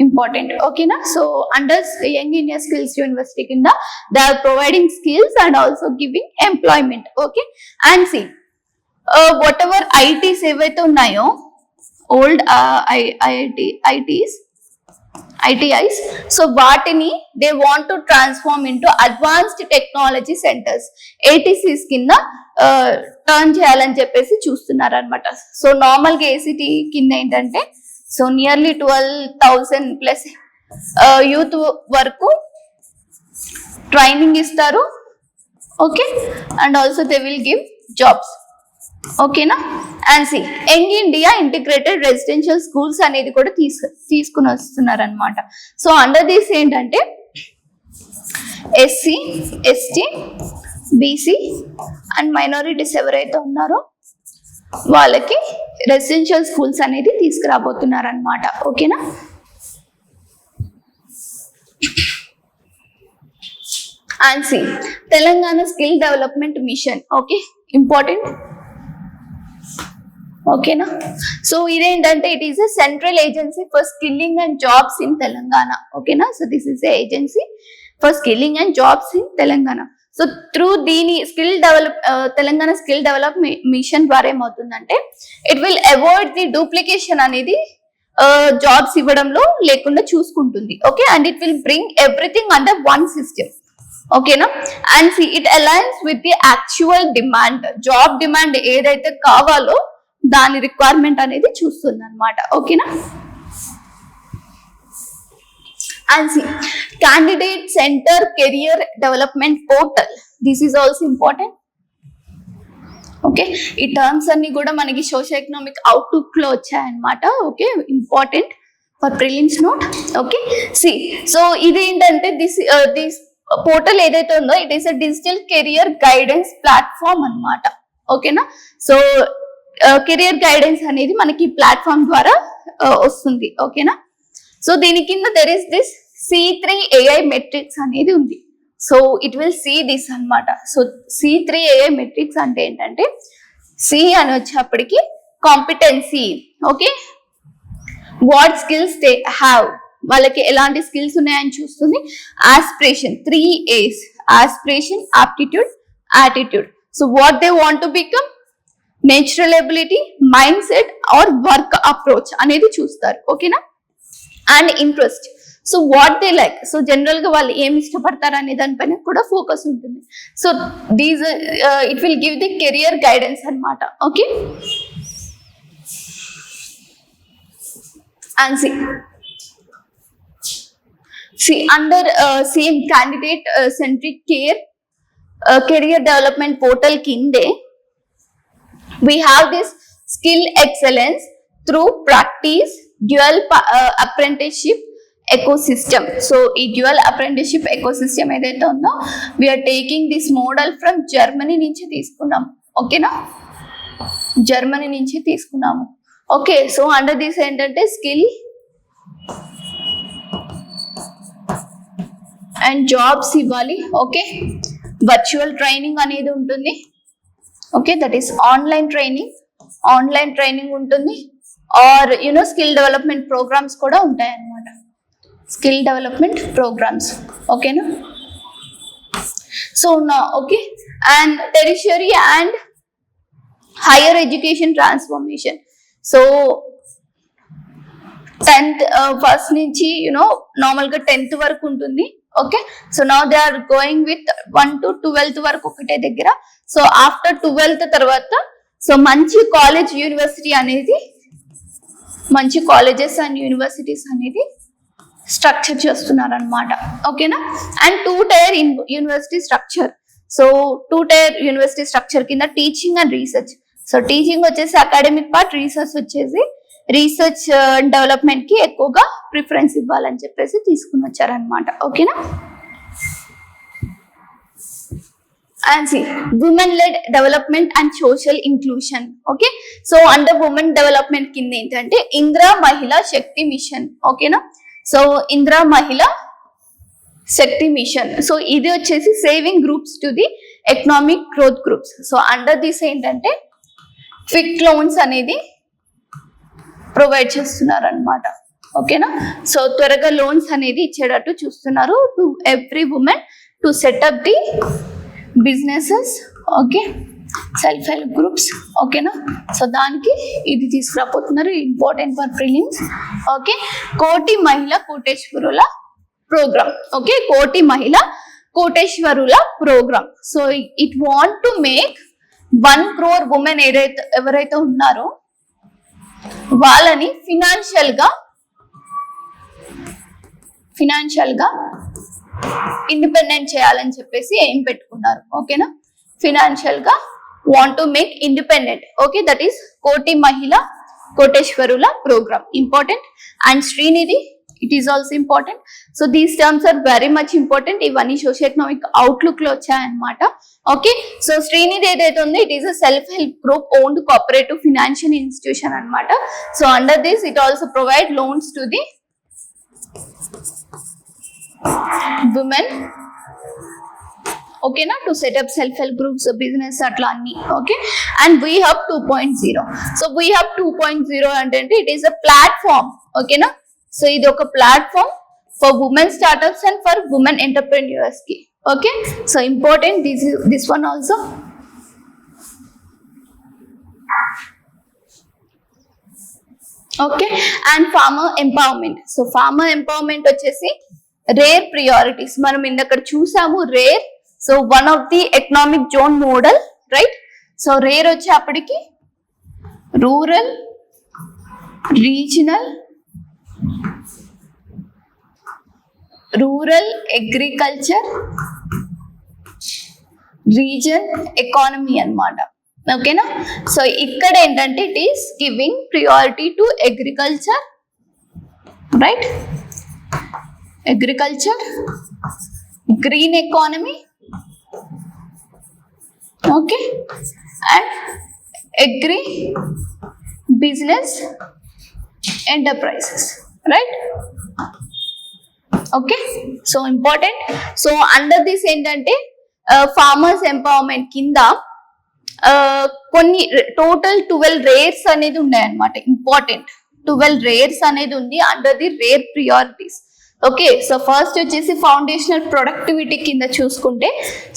important. Okay na, so under young India skills university kinda they are providing skills and also giving employment. Okay, and see whatever ITs evaithe unnayo old ITIs, so vaatini they want to transform into advanced technology centers, ATCs kinda turn cheyalani cheppesi chustunnaru anamata. So normal ga ACT kinda entante so nearly 12,000 plus youth వరకు training ఇస్తారు. Okay, and also they will give jobs. ఓకేనా, and see young India integrated residential schools అనేది కూడా తీసుకుని వస్తున్నారు అనమాట. So under this ఏంటంటే SC, ST, BC and minorities ఎవరైతే ఉన్నారో వాళ్ళకి రెసిడెన్షియల్ స్కూల్స్ అనేది తీసుకురాబోతున్నారు అనమాట. ఓకేనా, and see Telangana skill development mission. Okay, important. ఓకేనా, సో ఇదేంటంటే it is a central agency for skilling and jobs in Telangana. ఓకేనా, so this is a agency for skilling and jobs in Telangana. So through దీని Telangana skill develop mission ద్వారా ఏమవుతుందంటే it will avoid the duplication అనేది jobs ఇవ్వడంలో లేకుండా చూసుకుంటుంది. Okay, and it will bring everything under one system. ఓకేనా, and see it aligns with the actual demand, job demand ఏదైతే కావాలో దాని రిక్వైర్మెంట్ అనేది చూస్తుంది అనమాట. ఓకేనా, and see candidate center career development portal, this is also important. Okay, ఈ terms అన్ని కూడా మనకి సోషల్ ఎకనామిక్ అవుట్లుక్ లో వచ్చాయన్నమాట. Okay, important for prelims note. Okay, see so ఇదేంటంటే దిస్ పోర్టల్ ఏదైతే ఉందో it is a digital career guidance platform అన్నమాట. ఓకేనా, సో కెరియర్ గైడెన్స్ అనేది మనకి ప్లాట్ఫామ్ ద్వారా వస్తుంది. ఓకేనా, సో దీని కింద there is this C3 AI metrics అనేది ఉంది. So it will see this అన్నమాట. సో C3 AI మెట్రిక్స్ అంటే ఏంటంటే సి అని వచ్చేప్పటికి competency. Okay, what skills they have, వాళ్ళకి ఎలాంటి స్కిల్స్ ఉన్నాయని చూస్తుంది. Aspiration 3 A's, aspiration, aptitude, attitude. So what they want to become, natural ability, mindset or work approach అనేది చూస్తారు. ఓకేనా, and interest, so what they like, so general గా వాళ్ళు ఏమి ఇష్టపడతారు అనే దానిపైన కూడా ఫోకస్ ఉంటుంది. So these it will give the career guidance అన్నమాట. Okay, and see under same candidate centric career development portal kinde we have this skill excellence through practice, dual apprenticeship, ecosystem. So ఈ dual apprenticeship ecosystem ఏదైతే ఉందో we are taking this model from Germany నుంచి తీసుకున్నాం. ఓకేనా, Germany నుంచి తీసుకున్నాము. Okay, so under this ఏంటంటే skill and jobs ఇవ్వాలి. ఓకే, వర్చువల్ ట్రైనింగ్ అనేది ఉంటుంది. Okay, that is online training ఉంటుంది. ఆర్ స్కిల్ డెవలప్మెంట్ ప్రోగ్రామ్స్ కూడా ఉంటాయి అన్నమాట. Skill development programmes. ఓకేనా, సో నా okay, and tertiary and higher education transformation. So 10th first నుంచి నార్మల్గా 10th వరకు ఉంటుంది. Okay, so now they are going with 1 to 12th వరకు ఒకటే దగ్గర. సో ఆఫ్టర్ 12th తర్వాత సో మంచి కాలేజ్ యూనివర్సిటీ అనేది, మంచి కాలేజెస్ అండ్ యూనివర్సిటీస్ అనేది స్ట్రక్చర్ చేస్తున్నారు అనమాట. ఓకేనా, and 2-tier university structure. So 2-tier university structure కింద teaching and research. So teaching వచ్చేసి అకాడమిక్ పార్ట్, రీసెర్చ్ వచ్చేసి రీసెర్చ్ డెవలప్మెంట్ కి ఎక్కువగా ప్రిఫరెన్స్ ఇవ్వాలని చెప్పేసి తీసుకుని వచ్చారనమాట. ఓకేనా, and see women led development and social inclusion. Okay, so under women development కింద ఏంటంటే ఇందిరా మహిళా శక్తి మిషన్. ఓకేనా, so Indira Mahila Shakti mission. So ఇది వచ్చేసి saving groups to the economic growth groups. So under this ఏంటంటే క్విక్ లోన్స్ అనేది ప్రొవైడ్ చేస్తున్నారు అనమాట. ఓకేనా, సో త్వరగా లోన్స్ అనేది ఇచ్చేటట్టు చూస్తున్నారు to every women to set up the businesses. Okay, self help groups. ఓకేనా, సో దానికి ఇది తీసుకురాపోతున్నారు, important for prelims. Okay, Koti Mahila కోటేశ్వరుల ప్రోగ్రామ్. ఓకే, కోటి మహిళా కోటేశ్వరుల programme. So it want to make 1 crore women ఎవరైతే ఉన్నారో వాళ్ళని ఫినాన్షియల్ గా ఇండిపెండెంట్ చేయాలని చెప్పేసి ఏం పెట్టుకున్నారు. ఓకేనా, ఫినాన్షియల్ గా want to make independent. Okay, that is Koti Mahila కోటేశ్వరుల programme, important. And Srinidhi, it is also important. So these terms are very much important. ఇవన్నీ సోషల్ ఎకనామిక్ అవుట్లుక్ లో వచ్చాయన్నమాట. ఓకే, సో శ్రీనిధి ఏదైతే ఉందో it is a self help group owned cooperative financial institution అనమాట. So under this it also provide loans to the women. ఓకేనా, to set up self help groups, business అట్లా అన్ని. Okay, and we hub 2.0. So we hub 2.0 అంటే it is a platform. ఓకేనా, so ఇది ఒక platform for women startups and for women entrepreneurs కి. Okay, so important this one also. Okay, and farmer empowerment. So farmer empowerment వచ్చేసి RARE priorities. మనం ఇందక్కడ చూసాము RARE. So one of the economic zone model, right. So RARE వచ్చేప్పటికి rural, regional, agriculture, region economy అన్నమాట. ఓకేనా, so ఇక్కడ ఏంటంటే it is giving priority to agriculture, right. Agriculture, green economy, okay, and agri business enterprises, right. Okay, so important. So under this ఏంటంటే farmers empowerment కింద కొన్ని total 12 rares అనేది ఉన్నాయన్నమాట. Important 12 rares అనేది ఉంది under the rare priorities. Okay, so first వచ్చేసి foundational productivity కింద చూసుకుంటే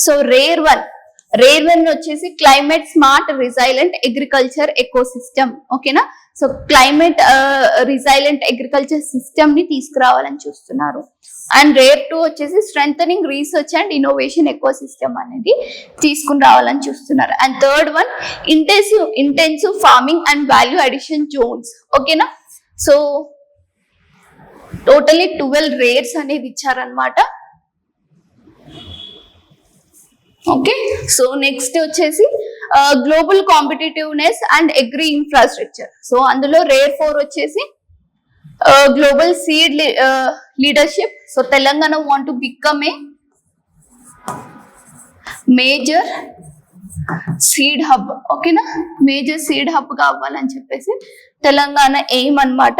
సో రేర్ వన్ వచ్చేసి climate smart resilient agriculture ecosystem. ఓకేనా, so climate resilient agriculture system ని తీసుకురావాలని చూస్తున్నారు. అండ్ రేర్ 2 వచ్చేసి strengthening research and innovation ecosystem అనేది తీసుకుని రావాలని చూస్తున్నారు. And third one intensive farming and value addition zones. ఓకేనా, సో టోటలీ 12 రేట్స్ అనేది ఇచ్చారనమాట. ఓకే, సో నెక్స్ట్ వచ్చేసి global competitiveness and agri infrastructure. So అందులో రేర్ 4 వచ్చేసి Global seed leadership. So Telangana want to become a major seed hub. ఓకేనా, major seed hub కావాలని చెప్పేసి Telangana aim అన్నమాట.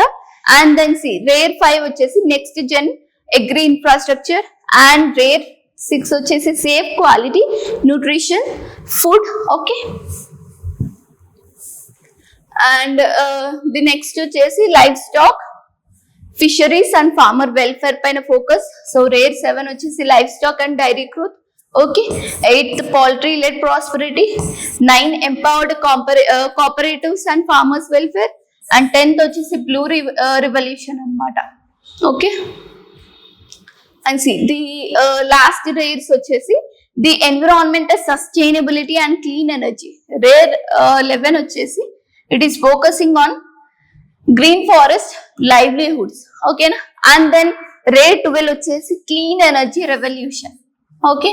అండ్ దెన్ రేర్ 5 వచ్చేసి next gen agri infrastructure. And RARE 6 వచ్చేసి safe quality nutrition food. Okay, and the next వచ్చేసి life stock fisheries and farmer welfare పైన focus. So RARE 7 వచ్చేసి life stock and dairy growth. Okay, 8th poultry led prosperity, 9 empowered cooperatives and farmers welfare, and 10th వచ్చేసి blue revolution అన్నమాట. Okay, and see the last rares వచ్చేసి the environment sustainability and clean energy. Rare 11 వచ్చేసి it is focusing on green forest livelihoods. Okay na, and then rare 12 వచ్చేసి clean energy revolution. Okay,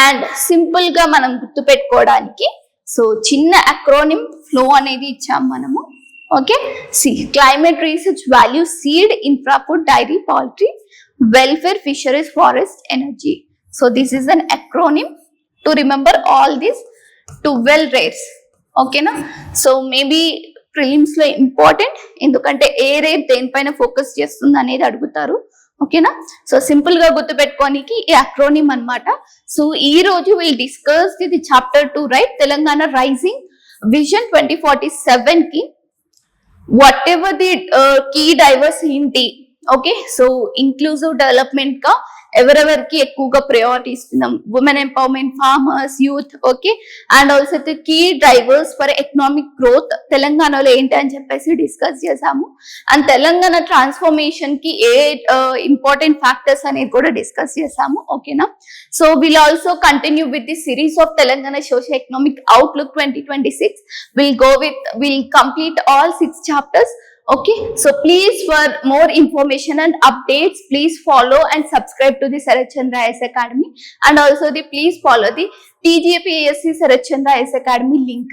and simple గా మనం గుర్తు పెట్టుకోవడానికి so చిన్న acronym flow అనేది ఇచ్చాం మనము. Okay, climate research value seed infra food dairy poultry welfare fisheries forest energy. So this is an acronym to remember all these 12 rares. ఓకేనా, so maybe prelims లో ఇంపార్టెంట్, ఎందుకంటే ఏ రేర్ దేనిపైన focus చేస్తుంది అనేది అడుగుతారు. ఓకేనా, సో సింపుల్ గా గుర్తు పెట్టుకోనికి ఈ అక్రోనిమ్ అన్నమాట. సో ఈ రోజు will discuss the chapter 2, right, Telangana rising vision 2047 కి whatever the key drivers ఏంటి. ఓకే, సో ఇంక్లూజివ్ డెవలప్మెంట్ గా ఎవరెవరికి ఎక్కువగా ప్రయారిటీ ఇస్తున్నాం, women empowerment, farmers, youth. Okay, and also the key drivers for economic growth తెలంగాణలో ఏంటి అని చెప్పేసి డిస్కస్ చేసాము. అండ్ తెలంగాణ ట్రాన్స్ఫర్మేషన్ కి ఏ ఇంపార్టెంట్ ఫ్యాక్టర్స్ అనేది కూడా డిస్కస్ చేసాము. ఓకేనా, so will also continue with the series of Telangana social economic outlook 2026. Will complete all 6 chapters. Okay, so please for more information and updates, please follow and subscribe to the Sarath Chandra IAS Academy, and also please follow the TJPASC Sarath Chandra IAS Academy link.